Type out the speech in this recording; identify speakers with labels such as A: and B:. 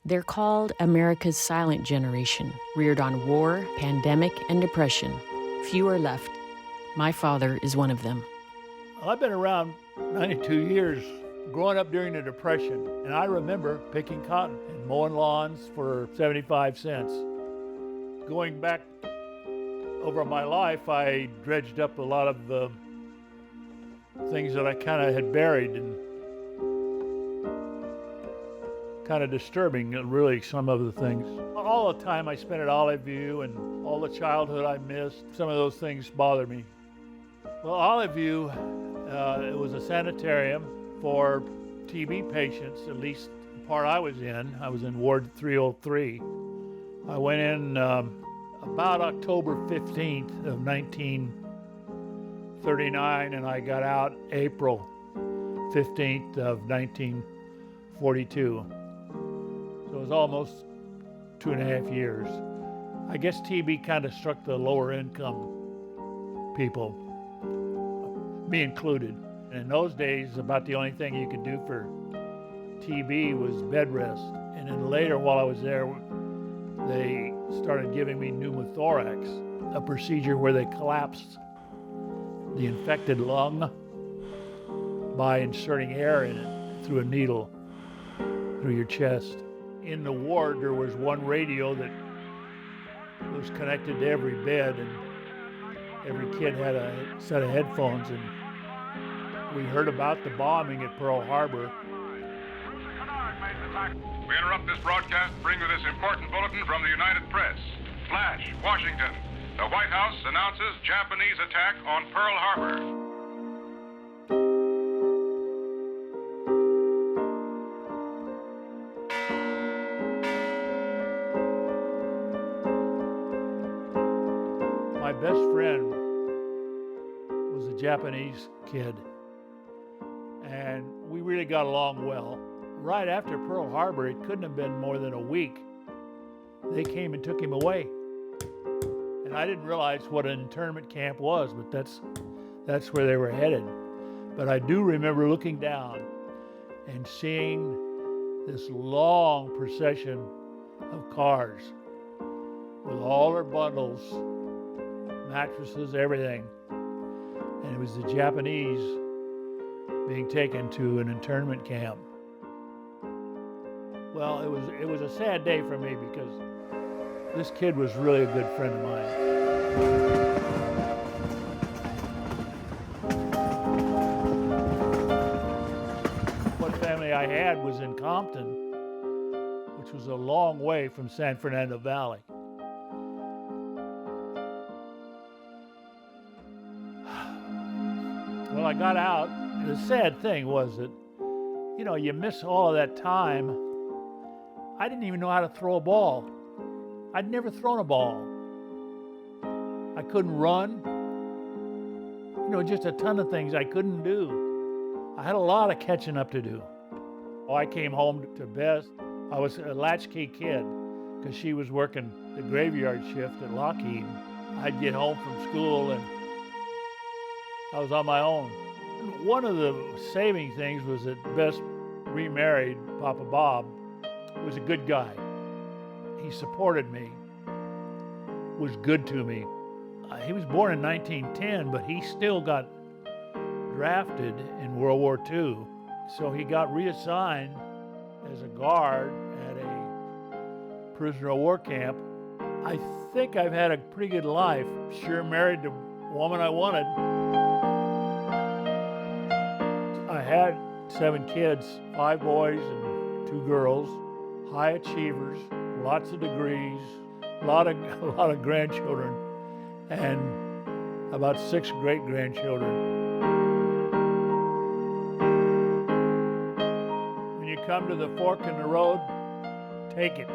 A: They're called America's silent generation, reared on war, pandemic, and depression. Few are left. My father is one of them.
B: I've been around 92 years, growing up during the Depression, and I remember picking cotton and mowing lawns for 75 cents. Going back over my life, I dredged up a lot of things that I kind of had buried, and kind of disturbing, really, some of the things. All the time I spent at Olive View and all the childhood I missed, some of those things bother me. Well, Olive View, it was a sanitarium for TB patients, at least the part I was in. I was in Ward 303. I went in about October 15th of 1939, and I got out April 15th of 1942. So it was almost 2.5 years. I guess TB kind of struck the lower income people, me included. And in those days, about the only thing you could do for TB was bed rest. And then later, while I was there, they started giving me pneumothorax, a procedure where they collapsed the infected lung by inserting air in it through a needle through your chest. In the ward, there was one radio that was connected to every bed, and every kid had a set of headphones, and we heard about the bombing at Pearl Harbor.
C: We interrupt this broadcast to bring you this important bulletin from the United Press. Flash, Washington. The White House announces Japanese attack on Pearl Harbor.
B: My best friend was a Japanese kid, and we really got along well. Right after Pearl Harbor, it couldn't have been more than a week, they came and took him away. And I didn't realize what an internment camp was, but that's where they were headed. But I do remember looking down and seeing this long procession of cars with all their bundles, mattresses, everything. And it was the Japanese being taken to an internment camp. Well, it was a sad day for me because this kid was really a good friend of mine. What family I had was in Compton, which was a long way from San Fernando Valley. Well, I got out. The sad thing was that, you miss all of that time. I didn't even know how to throw a ball. I'd never thrown a ball. I couldn't run. Just a ton of things I couldn't do. I had a lot of catching up to do. I came home to Beth. I was a latchkey kid because she was working the graveyard shift at Lockheed. I'd get home from school and I was on my own. One of the saving things was that Beth remarried Papa Bob. He was a good guy. He supported me, was good to me. He was born in 1910, but he still got drafted in World War II. So he got reassigned as a guard at a prisoner of war camp. I think I've had a pretty good life. Sure married the woman I wanted. I had 7 kids, 5 boys and 2 girls, high achievers, lots of degrees, a lot of grandchildren, and about 6 great-grandchildren. When you come to the fork in the road, take it.